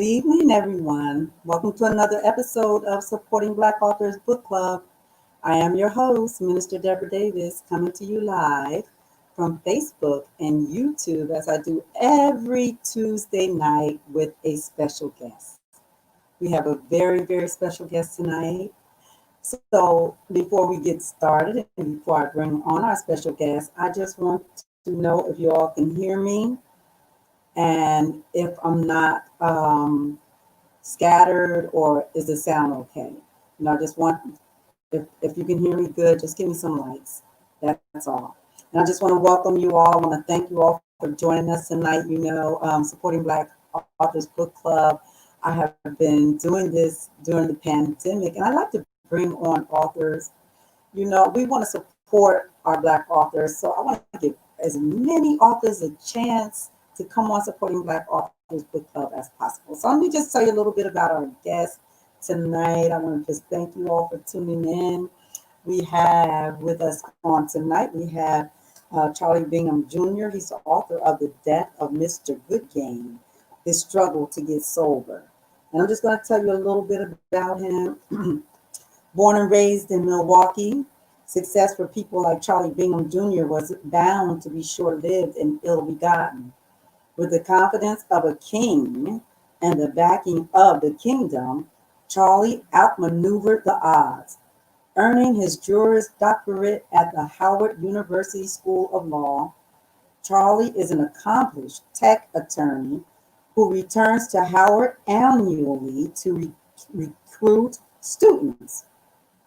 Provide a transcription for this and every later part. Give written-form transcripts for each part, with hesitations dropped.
Good evening, everyone. Welcome to another episode of Supporting Black Authors Book Club. I am your host, Minister Deborah Davis, coming to you live from Facebook and YouTube as I do every Tuesday night with a special guest. We have a very, very special guest tonight. So before we get started and before I bring on our special guest, I just want to know if you all can hear me and if I'm not scattered or is the sound okay. I just want, if you can hear me good, just give me some lights. That's all. And I just want to welcome you all. I want to thank you all for joining us tonight. Supporting Black Authors Book Club. I have been doing this during the pandemic, and I like to bring on authors. We want to support our Black authors, so I want to give as many authors a chance to come on Supporting Black Authors Book Club as possible. So let me just tell you a little bit about our guest tonight. I want to just thank you all for tuning in. We have with us on tonight, we have Charlie Bingham Jr. He's the author of The Death of Mr Goodgame, His Struggle to Get Sober. And I'm just going to tell you a little bit about him. Born and raised in Milwaukee, success for people like Charlie Bingham Jr. was bound to be short-lived and ill-begotten. With the confidence of a king and the backing of the kingdom, Charlie outmaneuvered the odds, earning his Juris Doctorate at the Howard University School of Law. Charlie is an accomplished tech attorney who returns to Howard annually to recruit students.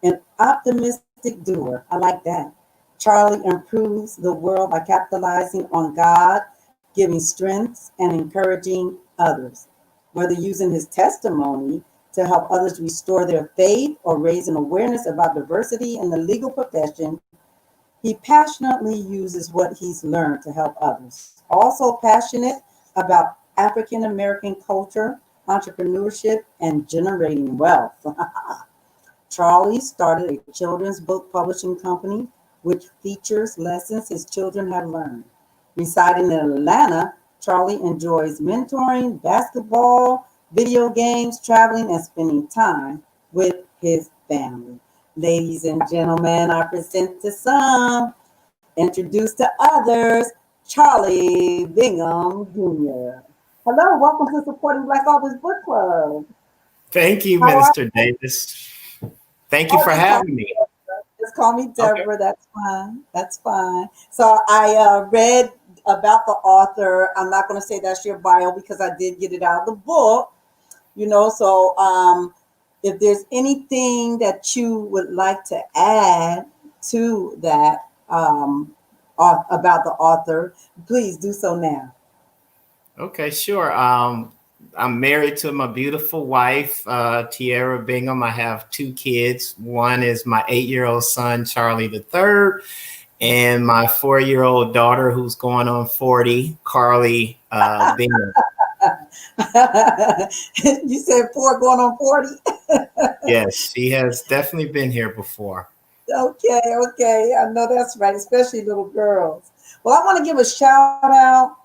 An optimistic doer, I like that. Charlie improves the world by capitalizing on God, giving strength and encouraging others, whether using his testimony to help others restore their faith or raising awareness about diversity in the legal profession. He passionately uses what he's learned to help others. Also passionate about African American culture, entrepreneurship, and generating wealth. Charlie started a children's book publishing company which features lessons his children have learned. Residing in Atlanta, Charlie enjoys mentoring, basketball, video games, traveling, and spending time with his family. Ladies and gentlemen, I present to some, introduce to others, Charlie Bingham Jr. Hello, welcome to Supporting Black Authors Book Club. Thank you, Minister Davis. Thank you for having me. Just call me Deborah. Okay. That's fine. That's fine. So I read about the author. I'm not going to say that's your bio because I did get it out of the book. So if there's anything that you would like to add to that about the author, please do so now. Okay, sure. I'm married to my beautiful wife, Tiara Bingham. I have 2 kids. One is my 8-year-old son, Charlie III, and my 4-year-old daughter, who's going on 40, Carly Bingham. You said 4 going on 40? Yes, she has definitely been here before. Okay. I know that's right, especially little girls. Well, I want to give a shout out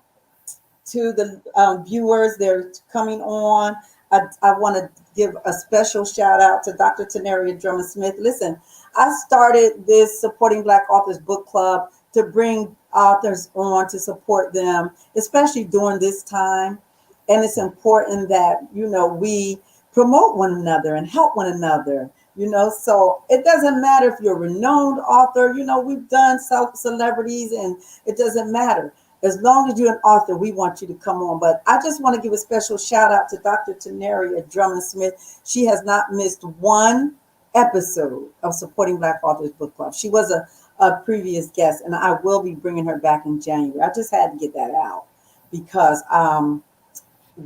to the viewers. They're coming on. I want to give a special shout out to Dr. Tenaria Drummond Smith. Listen, I started this Supporting Black Authors Book Club to bring authors on to support them, especially during this time. And it's important that, we promote one another and help one another, so it doesn't matter if you're a renowned author, we've done celebrities and it doesn't matter. As long as you're an author, we want you to come on. But I just want to give a special shout out to Dr. Tenaria Drummond Smith. She has not missed one episode of Supporting Black Authors Book Club. She was a previous guest, and I will be bringing her back in January. I just had to get that out because I'm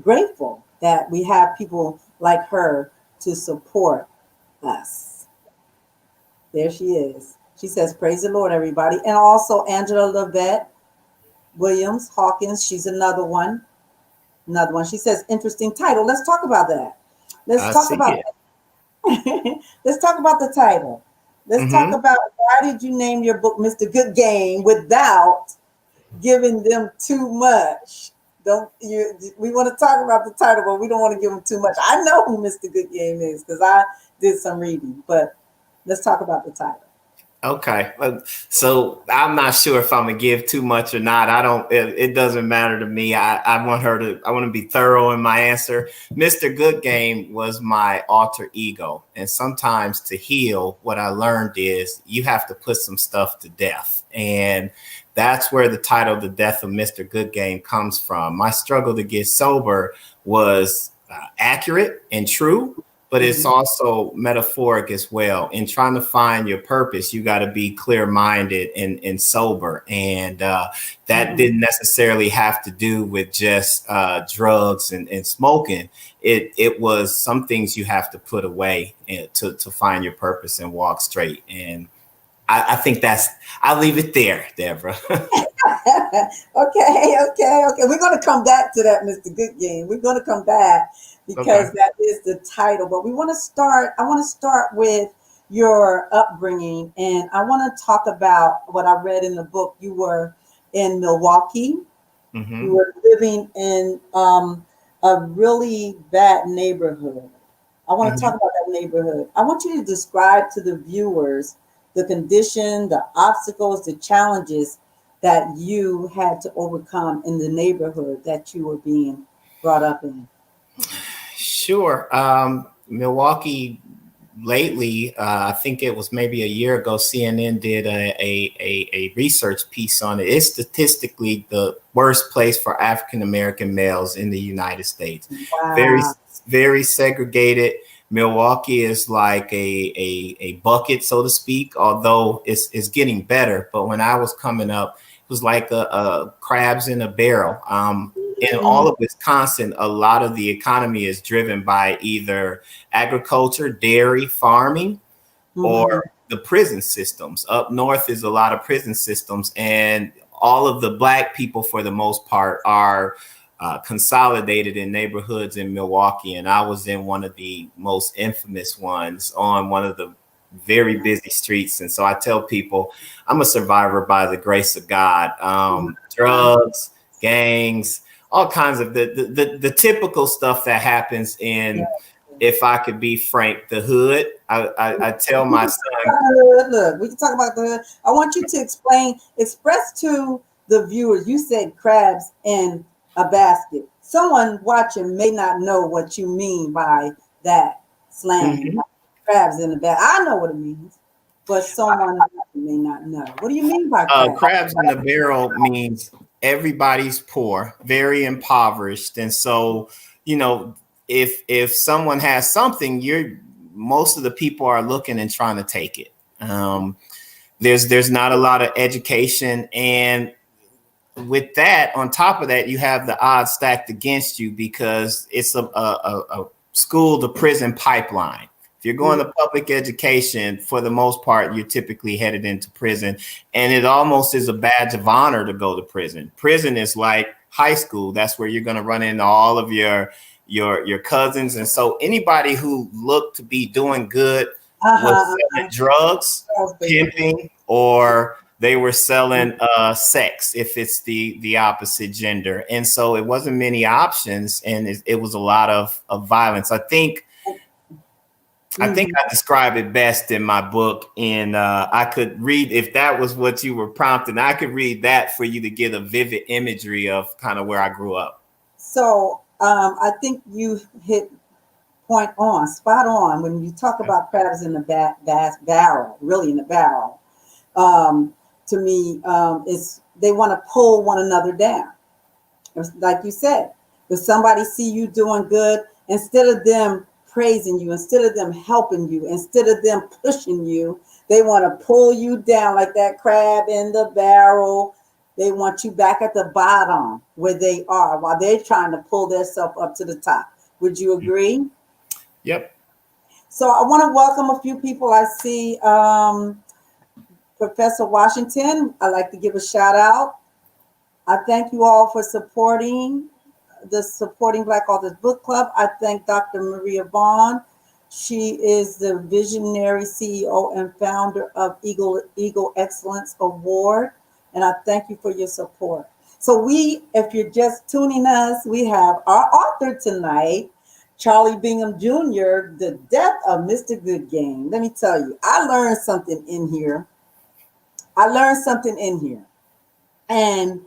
grateful that we have people like her to support us. There she is. She says, praise the Lord, everybody. And also Angela Lavette Williams Hawkins, she's another one. She says, interesting title. Let's talk about that. Let's talk about the title. Let's talk about why did you name your book Mr. Goodgame without giving them too much don't you? We want to talk about the title, but we don't want to give him too much. I know who Mr. Goodgame is because I did some reading, but let's talk about the title. Okay. So I'm not sure if I'm gonna give too much or not. I don't, it doesn't matter to me. I want to be thorough in my answer. Mr. Goodgame was my alter ego. And sometimes to heal, what I learned is you have to put some stuff to death. And that's where the title, The Death of Mr. Goodgame, comes from. My struggle to get sober was accurate and true, but it's also metaphoric as well. In trying to find your purpose, you got to be clear-minded and sober. And that didn't necessarily have to do with just drugs and smoking. It was some things you have to put away to find your purpose and walk straight. And I think I'll leave it there, Deborah. Okay. We're going to come back to that, Mr. Goodgame. We're going to come back because that is the title. But I want to start with your upbringing. And I want to talk about what I read in the book. You were in Milwaukee. You were living in a really bad neighborhood. I want to talk about that neighborhood. I want you to describe to the viewers the condition, the obstacles, the challenges that you had to overcome in the neighborhood that you were being brought up in. Sure. Milwaukee lately, I think it was maybe a year ago, CNN did a research piece on it. It's statistically the worst place for African-American males in the United States. Wow. Very, very segregated. Milwaukee is like a bucket, so to speak, although it's getting better. But when I was coming up, it was like a crabs in a barrel. In all of Wisconsin, a lot of the economy is driven by either agriculture, dairy, farming, or the prison systems. Up north is a lot of prison systems, and all of the Black people, for the most part, are consolidated in neighborhoods in Milwaukee. And I was in one of the most infamous ones on one of the very busy streets. And so I tell people I'm a survivor by the grace of God. Drugs, gangs, all kinds of the typical stuff that happens in, if I could be frank, the hood. I tell my son. Look, we can talk about the hood. I want you to express to the viewers, you said crabs in a basket. Someone watching may not know what you mean by that slang. Crabs in a basket. I know what it means, but someone may not know. What do you mean by crabs? Crabs in the barrel means everybody's poor, very impoverished. And so, if someone has something, most of the people are looking and trying to take it. There's not a lot of education, and with that, on top of that, you have the odds stacked against you because it's a school to prison pipeline. If you're going to public education, for the most part, you're typically headed into prison, and it almost is a badge of honor to go to prison. Prison is like high school. That's where you're going to run into all of your cousins. And so anybody who looked to be doing good was selling drugs, pimping, or they were selling sex if it's the opposite gender. And so it wasn't many options, and it was a lot of violence. I think I describe it best in my book. And I could read, if that was what you were prompting, I could read that for you to get a vivid imagery of kind of where I grew up. So I think you hit spot on when you talk about crabs in the barrel, really in the barrel. To me, it's they want to pull one another down. Like you said, if somebody see you doing good, instead of them praising you, instead of them helping you, instead of them pushing you, they want to pull you down like that crab in the barrel. They want you back at the bottom where they are while they're trying to pull themselves up to the top. Would you agree? Yep. So I want to welcome a few people. I see Professor Washington. I'd like to give a shout out. I thank you all for supporting Black Authors Book Club. I thank Dr. Maria Vaughn. She is the visionary CEO and founder of Eagle Excellence Award. And I thank you for your support. So if you're just tuning us, we have our author tonight, Charlie Bingham Jr., The Death of Mr. Goodgame. Let me tell you, I learned something in here. And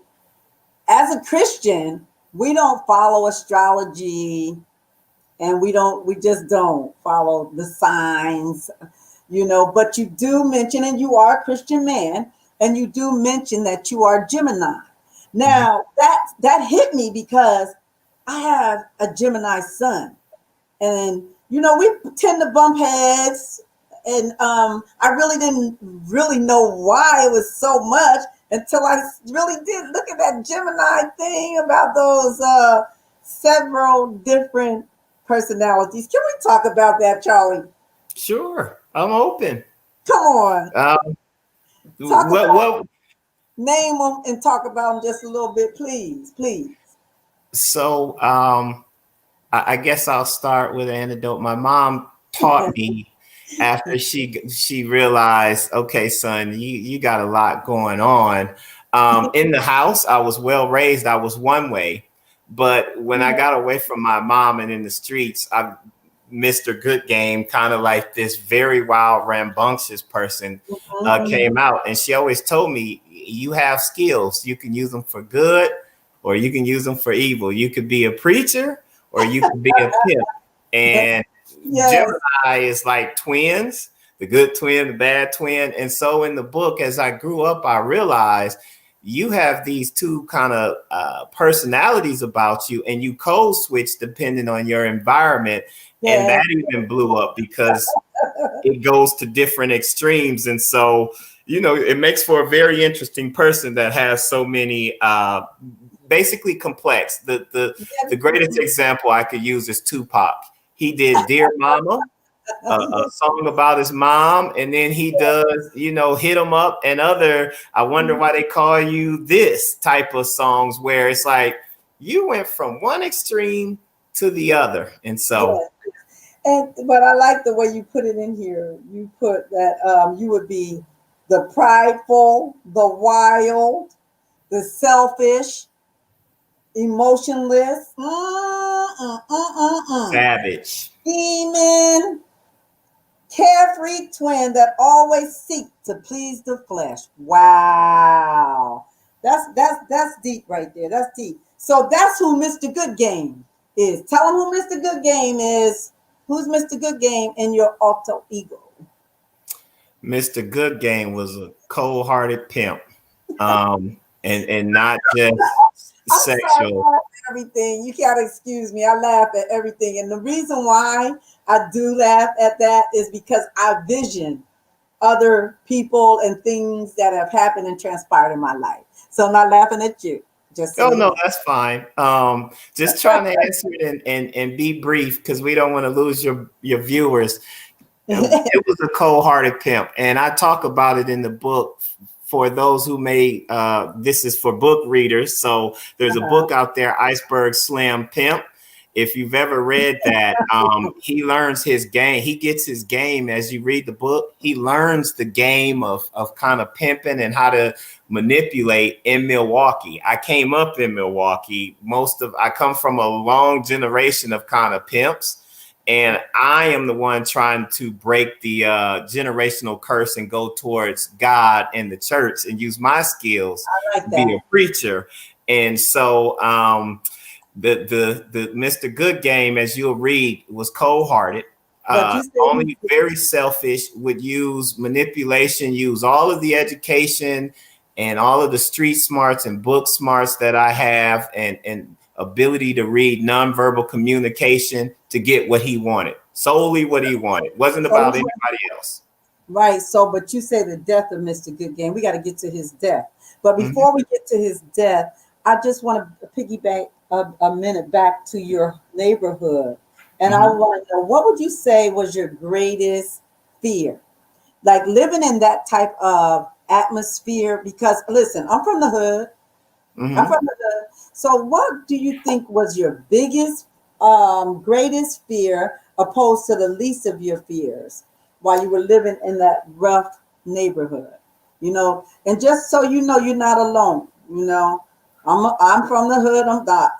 as a Christian, we don't follow astrology, and we just don't follow the signs, but you do mention, and you are a Christian man, and you do mention that you are Gemini. Now that hit me because I have a Gemini son, and we tend to bump heads, and I really didn't really know why it was so much until I really did look at that Gemini thing about those several different personalities. Can we talk about that, Charlie? Sure, I'm open. Come on. What? Name them and talk about them just a little bit, please. So, I guess I'll start with an anecdote. My mom taught me after she realized, okay, son, you got a lot going on. In the house, I was well raised. I was one way, but when I got away from my mom and in the streets, Mr. Goodgame, kind of like this very wild, rambunctious person, came out, and she always told me, you have skills. You can use them for good, or you can use them for evil. You could be a preacher, or you could be a pimp. And Gemini is like twins, the good twin, the bad twin. And so in the book, as I grew up, I realized you have these two kind of personalities about you, and you code switch depending on your environment. And that even blew up because it goes to different extremes. And so, it makes for a very interesting person that has so many basically complex. The greatest example I could use is Tupac. He did Dear Mama, a song about his mom, and then he does, Hit 'Em Up and other, I wonder why they call you this type of songs, where it's like you went from one extreme to the other. And so but I like the way you put it in here. You put that you would be the prideful, the wild, the selfish, emotionless, savage, demon, carefree twin that always seek to please the flesh. Wow, that's deep right there. That's deep. So that's who Mr. Goodgame is. Tell him who Mr. Goodgame is. Who's Mr. Goodgame in your alter ego? Mr. Goodgame was a cold-hearted pimp, and not just sexual. I laugh at everything. You gotta excuse me. I laugh at everything, and the reason why I do laugh at that is because I vision other people and things that have happened and transpired in my life. So I'm not laughing at you. No, that's fine. Just trying to answer it and be brief, because we don't want to lose your viewers. It was a cold-hearted pimp, and I talk about it in the book for those who may. This is for book readers, so there's a book out there, Iceberg Slim Pimp. If you've ever read that, he learns his game. He gets his game as you read the book. He learns the game of kind of pimping and how to manipulate in Milwaukee. I came up in Milwaukee. I come from a long generation of kind of pimps, and I am the one trying to break the generational curse and go towards God and the church and use my skills to be a preacher. And so the Mr. Goodgame, as you'll read, was cold-hearted, only very selfish, would use manipulation, use all of the education and all of the street smarts and book smarts that I have, and ability to read nonverbal communication to get what he wanted, solely what he wanted. It wasn't about anybody else. Right. So, but you say the death of Mr. Goodgame. We got to get to his death. But before we get to his death, I just want to piggyback a minute back to your neighborhood. And I want to know, what would you say was your greatest fear? Like living in that type of atmosphere? Because listen, I'm from the hood. I'm from the hood. So what do you think was your biggest, greatest fear opposed to the least of your fears while you were living in that rough neighborhood? And just so you know, you're not alone, I'm from the hood. I'm not.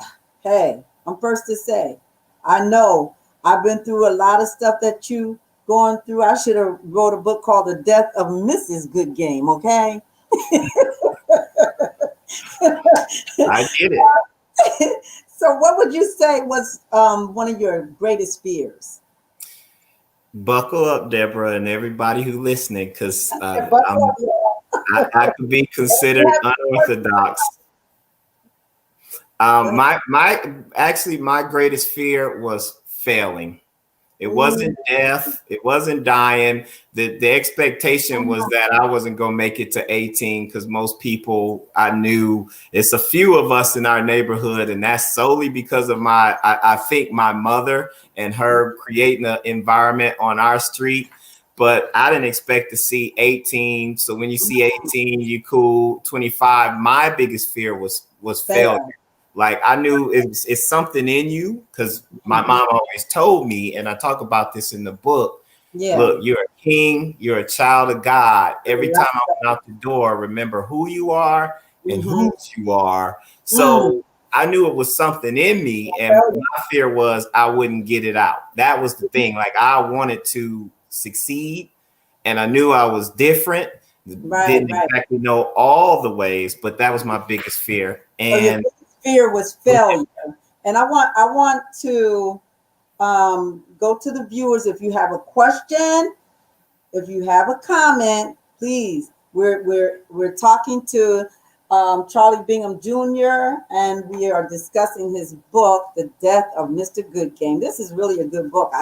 Hey, I'm first to say, I know I've been through a lot of stuff that you going through. I should have wrote a book called The Death of Mrs Goodgame. Okay. I get it. So, what would you say was one of your greatest fears? Buckle up, Deborah, and everybody who listening, because Buckle up, I could be considered unorthodox. My greatest fear was failing. It wasn't death. It wasn't dying. The expectation was that I wasn't going to make it to 18 because most people I knew, it's a few of us in our neighborhood. And that's solely because of I think my mother and her creating an environment on our street. But I didn't expect to see 18. So when you see 18, you cool. 25. My biggest fear was failure. Like I knew it's something in you because my mom always told me, and I talk about this in the book. Yeah. Look, you're a king. You're a child of God. Every time I went out the door, remember who you are and whose you are. So I knew it was something in me, and my fear was I wouldn't get it out. That was the thing. Like I wanted to succeed, and I knew I was different. Didn't exactly know all the ways, but that was my biggest fear. And fear was failure. And I want to go to the viewers. If you have a question, if you have a comment, please. We're talking to Charlie Bingham Jr. and we are discussing his book, The Death of Mr Goodgame. This is really a good book.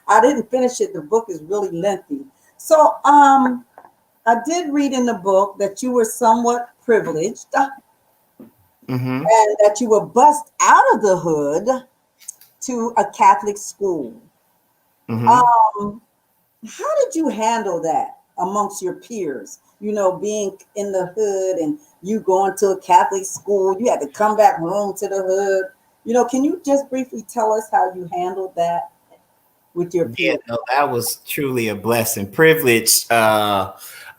I didn't finish it. The book is really lengthy. So I did read in the book that you were somewhat privileged. And that you were bused out of the hood to a Catholic school. How did you handle that amongst your peers? You know, being in the hood and you going to a Catholic school, you had to come back home to the hood. You know, can you just briefly tell us how you handled that with your peers? Yeah, no, that was truly a blessing. Privilege.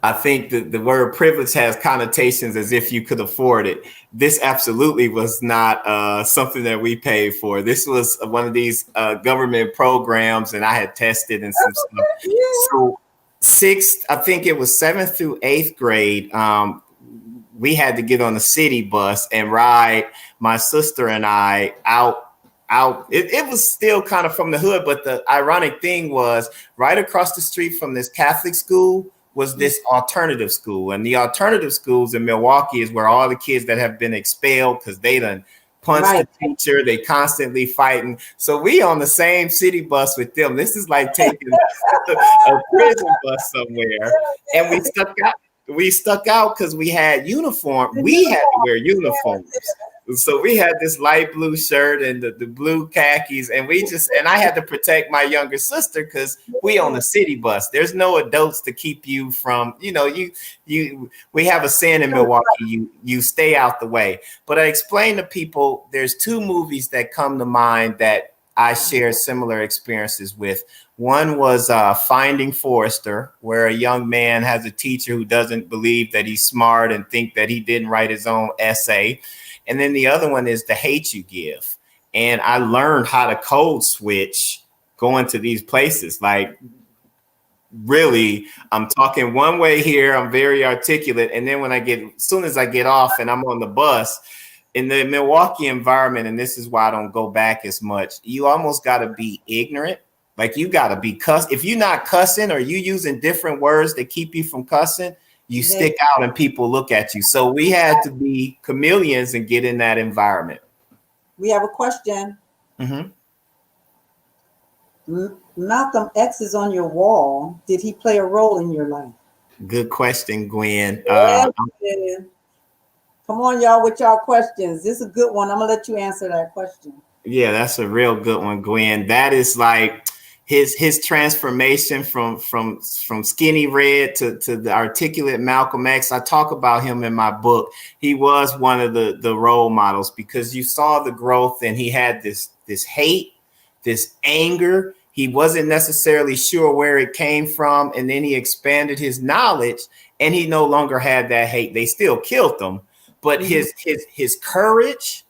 I think that the word privilege has connotations as if you could afford it. This absolutely was not something that we paid for. This was one of these government programs, and I had tested and some stuff. So I think it was 7th through 8th grade. We had to get on the city bus and ride my sister and I out. It was still kind of from the hood, but the ironic thing was right across the street from this Catholic school was this alternative school. And the alternative schools in Milwaukee is where all the kids that have been expelled because they done punched the teacher, they constantly fighting. So we on the same city bus with them. This is like taking a prison bus somewhere. And we stuck out because we had uniform. We had to wear uniforms. So we had this light blue shirt and the blue khakis, and I had to protect my younger sister because we on the city bus. There's no adults to keep you from, we have a saying in Milwaukee, you stay out the way. But I explained to people, there's 2 movies that come to mind that I share similar experiences with. One was Finding Forrester, where a young man has a teacher who doesn't believe that he's smart and think that he didn't write his own essay. And then the other one is The Hate You Give. And I learned how to code switch going to these places. Like, really, I'm talking one way here. I'm very articulate. And then as soon as I get off and I'm on the bus, in the Milwaukee environment, and this is why I don't go back as much, you almost got to be ignorant. Like, you got to be if you're not cussing or you using different words that keep you from cussing, you stick out and people look at you. So we had to be chameleons and get in that environment. We have a question. Malcolm X is on your wall. Did he play a role in your life? Good question, Gwen. Come on, y'all, with y'all questions. This is a good one. I'm going to let you answer that question. Yeah, that's a real good one, Gwen. That is like his transformation from skinny red to the articulate Malcolm X. I talk about him in my book. He was one of the role models because you saw the growth, and he had this hate, this anger. He wasn't necessarily sure where it came from, and then he expanded his knowledge, and he no longer had that hate. They still killed him, but his courage,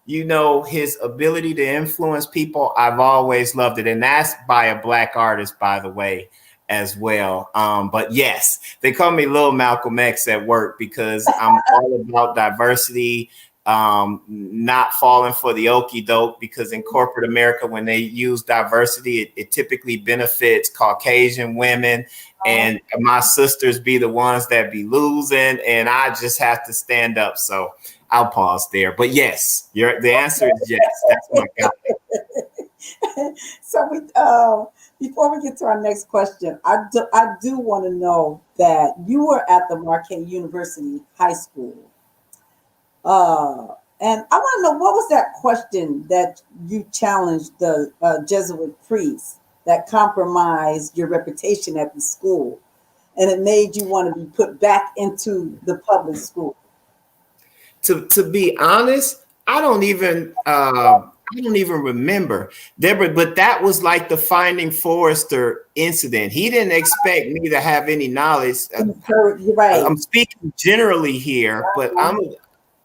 you know, his ability to influence people, I've always loved it. And that's by a Black artist, by the way, as well. But yes, they call me Little Malcolm X at work because I'm all about diversity, not falling for the okie doke, because in corporate America, when they use diversity, it typically benefits Caucasian women, and my sisters be the ones that be losing, and I just have to stand up. So I'll pause there. But yes, the answer is yes. That's my guy. So before we get to our next question, I do want to know that you were at the Marquette University High School. And I want to know, what was that question that you challenged the Jesuit priest that compromised your reputation at the school, and it made you want to be put back into the public school? To be honest, I don't even remember, Deborah, but that was like the Finding Forrester incident. He didn't expect me to have any knowledge. You're right. I'm speaking generally here, but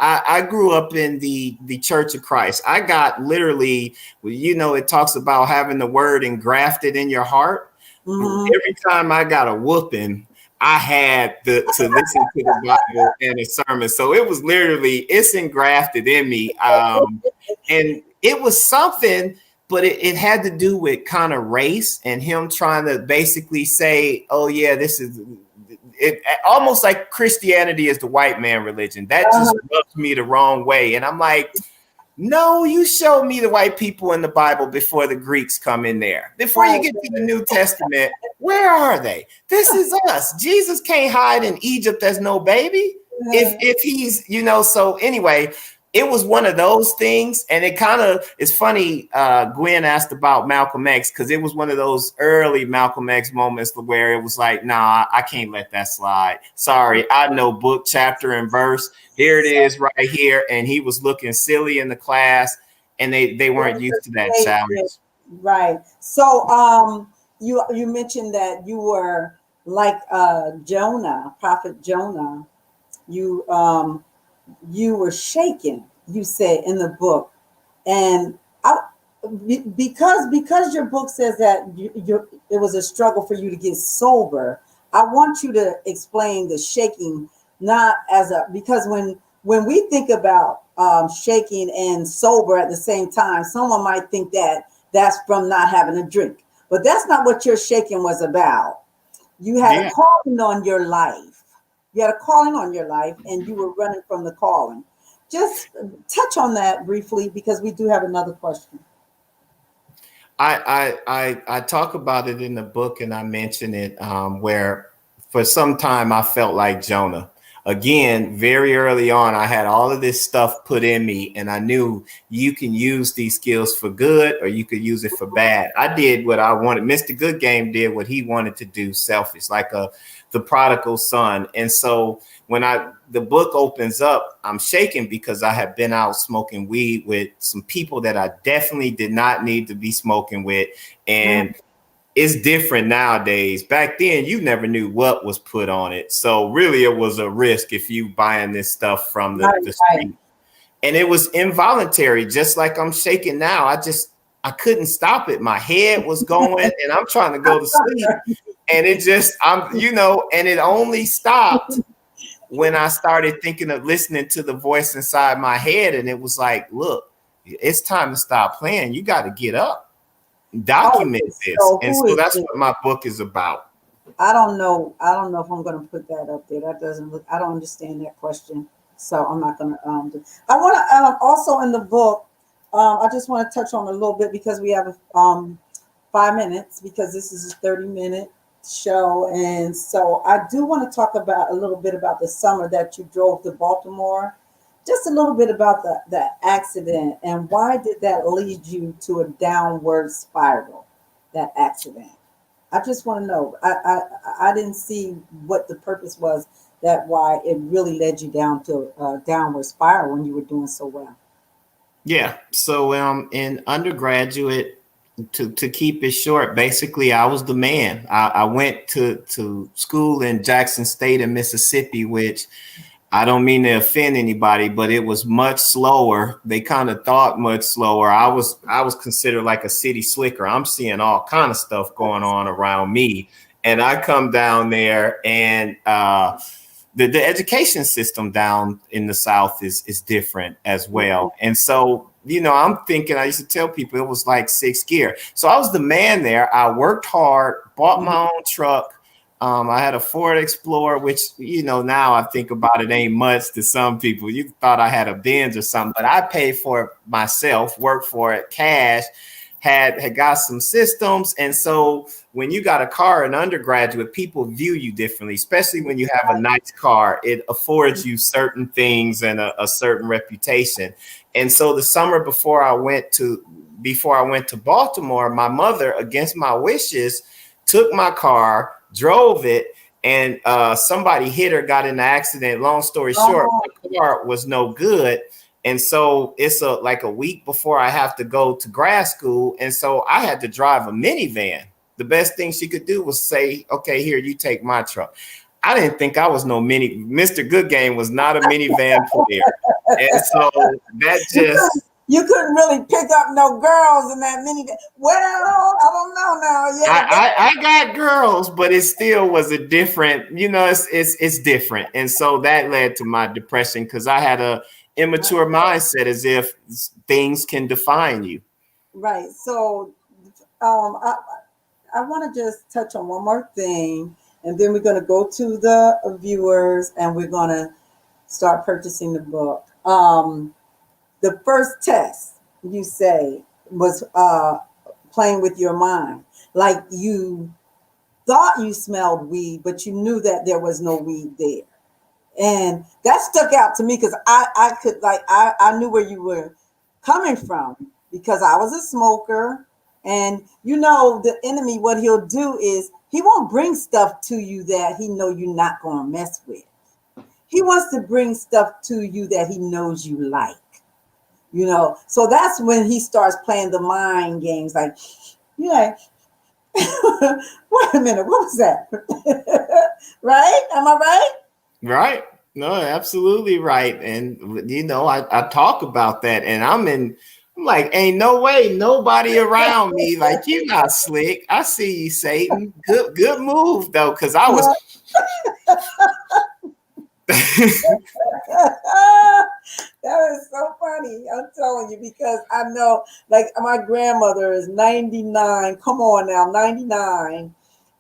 I grew up in the Church of Christ. I got literally, you know, it talks about having the word engrafted in your heart. Every time I got a whooping, I had to listen to the Bible and a sermon. So it was literally, it's engrafted in me. And it was something, but it had to do with kind of race and him trying to basically say, oh yeah, this is it, almost like Christianity is the white man religion. That just rubs me the wrong way. And I'm like, no, you show me the white people in the Bible before the Greeks come in there. Before you get to the New Testament, where are they? This is us. Jesus can't hide in Egypt as no baby. If he's, you know, so anyway, it was one of those things. And it kind of, it's funny, Gwen asked about Malcolm X, because it was one of those early Malcolm X moments where it was like, nah, I can't let that slide. Sorry, I know book, chapter, and verse. Here it is right here. And he was looking silly in the class, and they weren't used to that challenge. Right. So you mentioned that you were like Jonah, Prophet Jonah. You were shaken, you said in the book, and because your book says that it was a struggle for you to get sober. I want you to explain the shaking, not as because when we think about shaking and sober at the same time, someone might think that that's from not having a drink, but that's not what your shaking was about. You had a calling on your life. You had a calling on your life, and you were running from the calling. Just touch on that briefly, because we do have another question. I talk about it in the book, and I mention it where for some time I felt like Jonah. Again, very early on, I had all of this stuff put in me, and I knew you can use these skills for good or you could use it for bad. I did what I wanted. Mr. Goodgame did what he wanted to do, selfish, like the prodigal son. And so when the book opens up, I'm shaking because I have been out smoking weed with some people that I definitely did not need to be smoking with. And it's different nowadays. Back then, you never knew what was put on it. So really, it was a risk if you buying this stuff from the street. And it was involuntary, just like I'm shaking now. I couldn't stop it. My head was going, and I'm trying to go to sleep. And it just, and it only stopped when I started thinking of listening to the voice inside my head. And it was like, look, it's time to stop playing. You got to get up. Document this. And so that's what my book is about. I don't know if I'm going to put that up there. That doesn't look, I don't understand that question. So I'm not going to I want to also in the book, I just want to touch on a little bit, because we have 5 minutes, because this is a 30-minute show. And so I do want to talk about a little bit about the summer that you drove to Baltimore. Just a little bit about the accident, and why did that lead you to a downward spiral, that accident? I just want to know. I didn't see what the purpose was, that why it really led you down to a downward spiral when you were doing so well. Yeah. So in undergraduate, to keep it short, basically I was the man. I went to school in Jackson State in Mississippi, which I don't mean to offend anybody, but it was much slower. They kind of thought much slower. I was considered like a city slicker. I'm seeing all kind of stuff going on around me, and I come down there, and the education system down in the South is different as well. And so, I'm thinking, I used to tell people it was like sixth gear. So I was the man there. I worked hard, bought my own truck. I had a Ford Explorer, which, now I think about it, ain't much to some people. You thought I had a Benz or something, but I paid for it myself, worked for it, cash, had got some systems. And so when you got a car, an undergraduate, people view you differently, especially when you have a nice car. It affords you certain things and a certain reputation. And so the summer before I went to Baltimore, my mother, against my wishes, took my car, drove it, and somebody hit her, got in an accident. Long story short, my car was no good. And so it's like a week before I have to go to grad school. And so I had to drive a minivan. The best thing she could do was say, okay, here, you take my truck. I didn't think I was no Mr. Goodgame was not a minivan player. And so that just... You couldn't really pick up no girls in that minivan. Well, I don't know now. Yeah, I got girls, but it still was a different, it's different. And so that led to my depression because I had a immature mindset, as if things can define you. Right. So I want to just touch on one more thing, and then we're going to go to the viewers, and we're going to start purchasing the book. The first test, you say, was playing with your mind. Like you thought you smelled weed, but you knew that there was no weed there. And that stuck out to me because I knew where you were coming from, because I was a smoker. And the enemy, what he'll do is he won't bring stuff to you that he know you're not going to mess with. He wants to bring stuff to you that he knows you like. So that's when he starts playing the mind games. Like, wait a minute, what was that? Right? Am I right? Right. No, absolutely right. And, I talk about that, and I'm like, ain't no way nobody around me. Like, you not slick. I see you, Satan. Good move, though, because I was... That is so funny. I'm telling you, because I know, like, my grandmother is 99. Come on now, 99.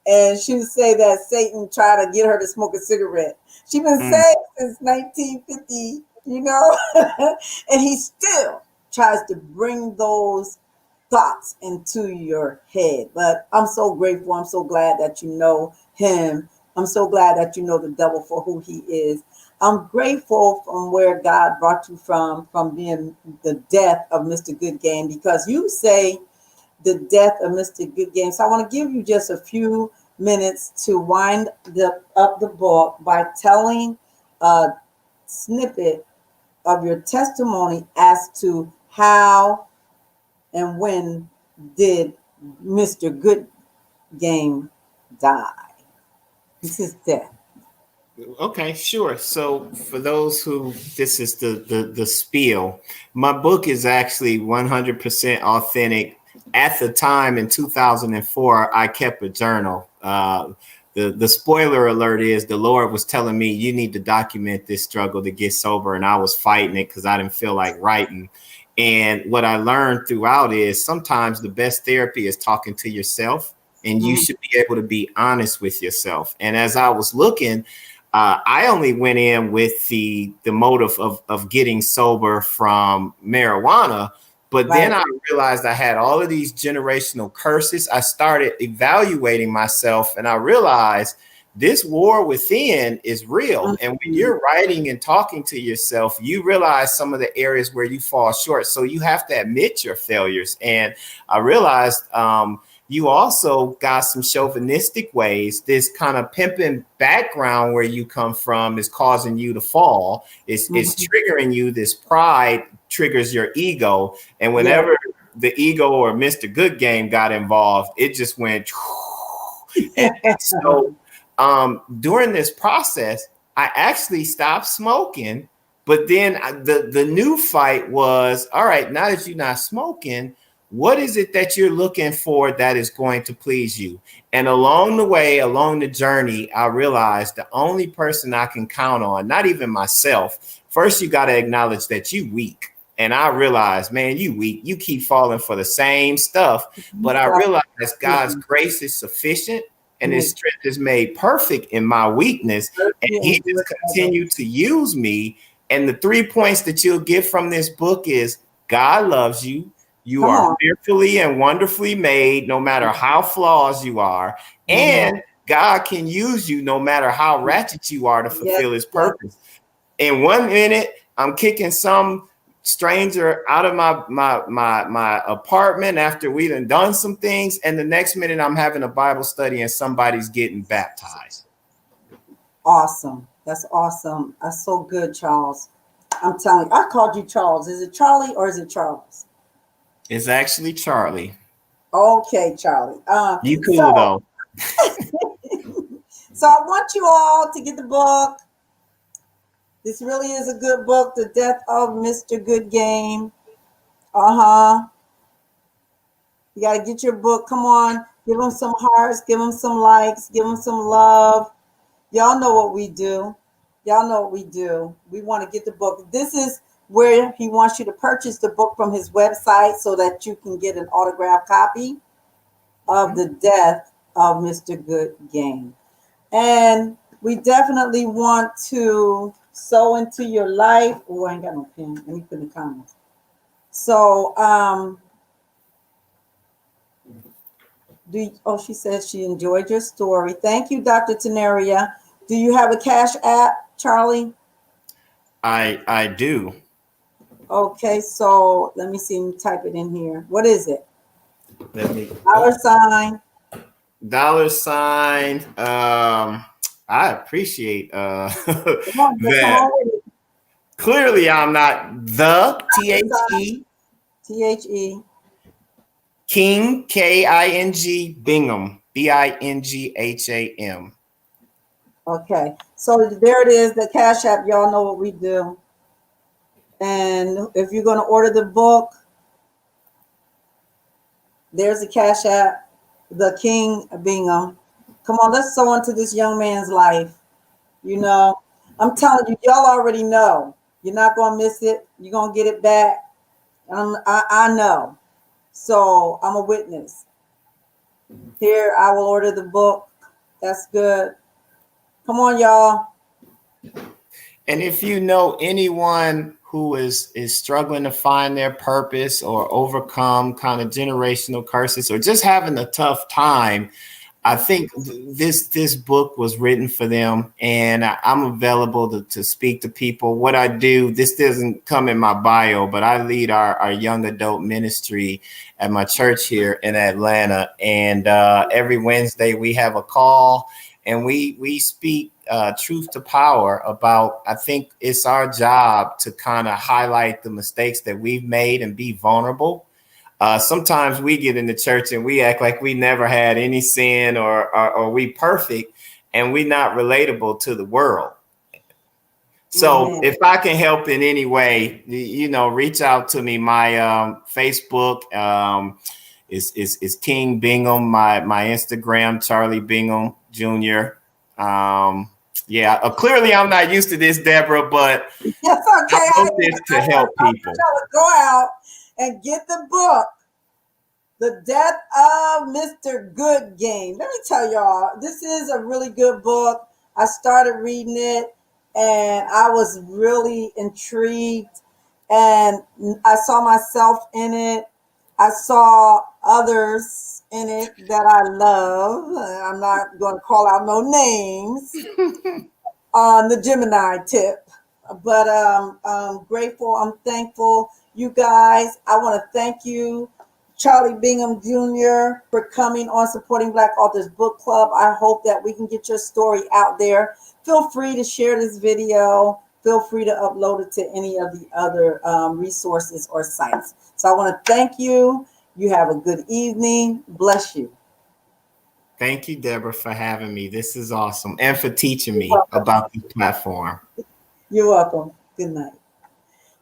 And she would say that Satan tried to get her to smoke a cigarette. She's been saved since 1950, and he still tries to bring those thoughts into your head. But I'm so grateful. I'm so glad that you know him. I'm so glad that you know the devil for who he is. I'm grateful from where God brought you from being the death of Mr. Goodgame, because you say the death of Mr. Goodgame. So I want to give you just a few minutes to wind up the book by telling a snippet of your testimony as to how and when did Mr. Goodgame die. This is death. Okay, sure. So for those who, this is the spiel. My book is actually 100% authentic. At the time in 2004, I kept a journal. The spoiler alert is the Lord was telling me, you need to document this struggle to get sober. And I was fighting it because I didn't feel like writing. And what I learned throughout is sometimes the best therapy is talking to yourself, and you should be able to be honest with yourself. And as I was looking, I only went in with the motive of getting sober from marijuana. But then I realized I had all of these generational curses. I started evaluating myself, and I realized this war within is real. And when you're writing and talking to yourself, you realize some of the areas where you fall short. So you have to admit your failures. And I realized you also got some chauvinistic ways. This kind of pimping background where you come from is causing you to fall. It's triggering you. This pride triggers your ego. And whenever the ego or Mr. Goodgame got involved, it just went. And so during this process, I actually stopped smoking. But then the new fight was, all right, now that you're not smoking, what is it that you're looking for that is going to please you? And along the way, along the journey, I realized the only person I can count on, not even myself, first you got to acknowledge that you weak. And I realized, man, you weak. You keep falling for the same stuff. But I realized God's grace is sufficient and his strength is made perfect in my weakness. And he just continued to use me. And the 3 points that you'll get from this book is God loves you. You are fearfully and wonderfully made, no matter how flawed you are. And God can use you no matter how ratchet you are to fulfill his purpose. In 1 minute, I'm kicking some stranger out of my apartment after we done some things. And the next minute, I'm having a Bible study and somebody's getting baptized. Awesome. That's awesome. That's so good, Charles. I'm telling you, I called you Charles. Is it Charlie or is it Charles? It's actually Charlie. Okay, Charlie. You cool though. So I want you all to get the book. This really is a good book, The Death of Mr. Goodgame. You got to get your book. Come on. Give them some hearts. Give them some likes. Give them some love. Y'all know what we do. Y'all know what we do. We want to get the book. This is where he wants you to purchase the book from his website so that you can get an autographed copy of The Death of Mr. Goodgame. And we definitely want to sow into your life. Oh, I ain't got no pen. Let me put in the comments. So, she says she enjoyed your story. Thank you, Dr. Tenaria. Do you have a Cash App, Charlie? I do. Okay, so let me see. Type it in here. What is it? Let me. $. I appreciate that. Clearly, I'm not the THE. King, King, Bingham, Bingham. Okay, so there it is, the Cash App. Y'all know what we do. And if you're going to order the book, there's the Cash App, the King Bingham. Come on, let's sow into this young man's life. You know, I'm telling you, y'all already know. You're not going to miss it. You're going to get it back. I know. So I'm a witness. Here, I will order the book. That's good. Come on, y'all. And if you know anyone who is struggling to find their purpose or overcome kind of generational curses or just having a tough time, I think this book was written for them, and I'm available to speak to people. What I do, this doesn't come in my bio, but I lead our young adult ministry at my church here in Atlanta. And every Wednesday we have a call and we speak truth to power about, I think it's our job to kind of highlight the mistakes that we've made and be vulnerable. Sometimes we get in the church and we act like we never had any sin or we perfect, and we not relatable to the world. So if I can help in any way, reach out to me. My Facebook is King Bingham. My Instagram, Charlie Bingham Jr. Clearly I'm not used to this, Deborah, but yes, okay. I hope this to help people. Go out and get the book, The Death of Mr. Goodgame. Let me tell y'all, this is a really good book. I started reading it and I was really intrigued, and I saw myself in it. I saw others in it that I love. I'm not going to call out no names on the Gemini tip, but I'm grateful. I'm thankful. You guys, I want to thank you, Charlie Bingham Jr., for coming on Supporting Black Authors Book Club. I hope that we can get your story out there. Feel free to share this video. Feel free to upload it to any of the other resources or sites. So I want to thank you. You have a good evening. Bless you. Thank you, Deborah, for having me. This is awesome. And for teaching me You're welcome. about the platform. You're welcome. Good night.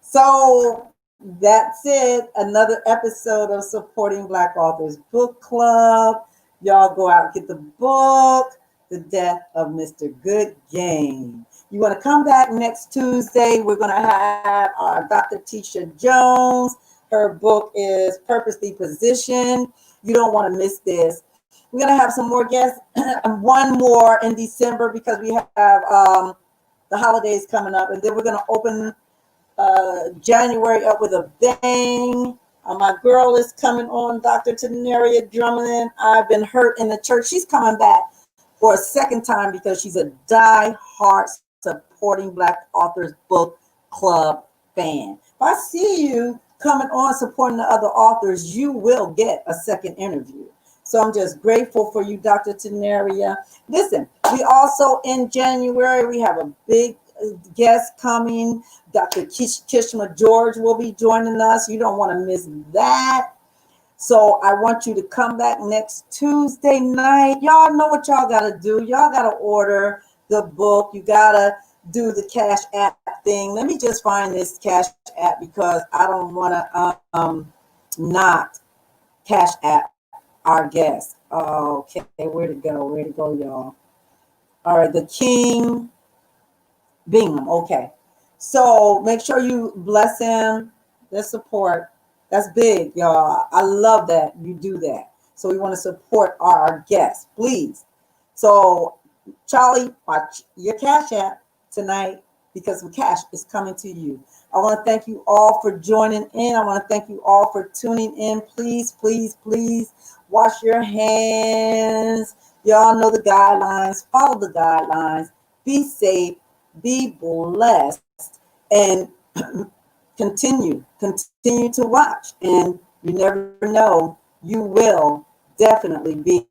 So that's it. Another episode of Supporting Black Authors Book Club. Y'all go out and get the book, The Death of Mr. Goodgame. You want to come back next Tuesday? We're going to have Dr. Tisha Jones. Her book is Purposely Positioned. You don't want to miss this. We're going to have some more guests, one more in December because we have the holidays coming up. And then we're going to open January up with a bang. My girl is coming on, Dr. Tenaria Drummond. I've been hurt in the church. She's coming back for a second time because she's a die-hard Supporting Black Authors Book Club fan. If I see you coming on supporting the other authors, you will get a second interview. So I'm just grateful for you, Dr. Tenaria. Listen, we also in January, we have a big guest coming. Dr. Kishma George will be joining us. You don't want to miss that. So I want you to come back next Tuesday night. Y'all know what y'all got to do. Y'all got to order the book. You got to do the Cash App thing. Let me just find this Cash App because I don't want to not Cash App our guest. Okay, where to go, y'all? All right, the King Bingham. Okay, so make sure you bless him. Their support. That's big, y'all. I love that you do that. So we want to support our guests, please. So Charlie, watch your Cash App tonight because the cash is coming to you. I want to thank you all for joining in. I want to thank you all for tuning in. Please, please, please wash your hands. Y'all know the guidelines. Follow the guidelines. Be safe. Be blessed. And continue to watch. And you never know, you will definitely be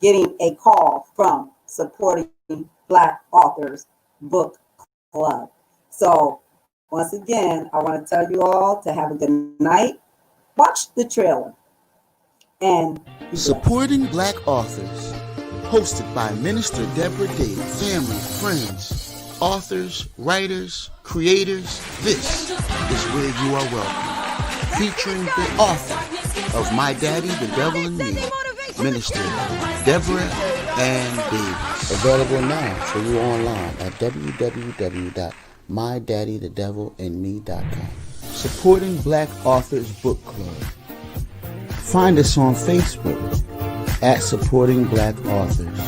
getting a call from Supporting Black Authors Book Club. So once again, I want to tell you all to have a good night. Watch the trailer. And Supporting Black Authors, hosted by Minister Deborah Davis. Family, friends, authors, writers, creators, this is where you are welcome. Featuring the author of My Daddy, the Devil and Me, Minister Deborah Ann Davis. Available now for you online at www.mydaddythedevilandme.com. Supporting Black Authors Book Club. Find us on Facebook at Supporting Black Authors.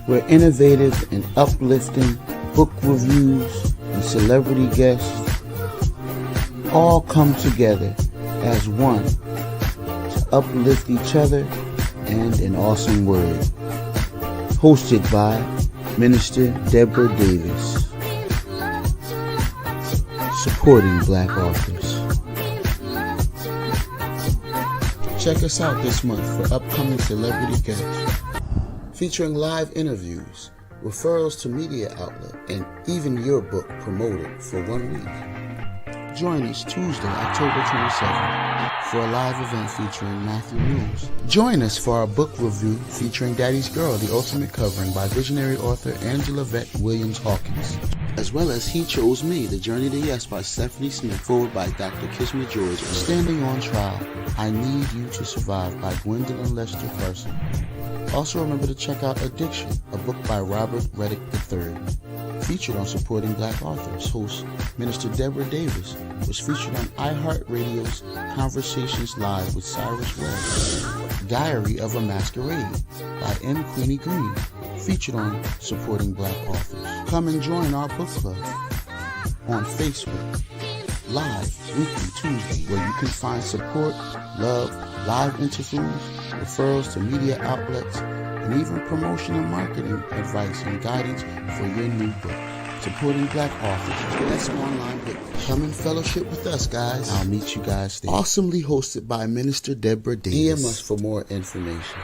We're innovative and uplifting book reviews and celebrity guests all come together as one to uplift each other and an awesome word. Hosted by Minister Deborah Davis. Supporting Black Authors. Check us out this month for upcoming celebrity guests, featuring live interviews, referrals to media outlet, and even your book promoted for 1 week. Join us Tuesday, October 27th for a live event featuring Matthew Mills. Join us for our book review featuring Daddy's Girl, the ultimate covering by visionary author Angela Vett Williams Hawkins, as well as He Chose Me, The Journey to Yes by Stephanie Smith, forward by Dr. Kishma George, and Standing on Trial, I Need You to Survive by Gwendolyn Lester Carson. Also remember to check out Addiction, a book by Robert Reddick III. Featured on Supporting Black Authors, host Minister Deborah Davis was featured on iHeartRadio's Conversations Live with Cyrus Webb. Diary of a Masquerade by M. Queenie Green, featured on Supporting Black Authors. Come and join our book club on Facebook, live weekly Tuesday, where you can find support, love, live interviews, referrals to media outlets, and even promotional marketing advice and guidance for your new book. Supporting Black Authors. That's online book. Come and fellowship with us, guys. I'll meet you guys there. Awesomely hosted by Minister Deborah Davis. DM us for more information.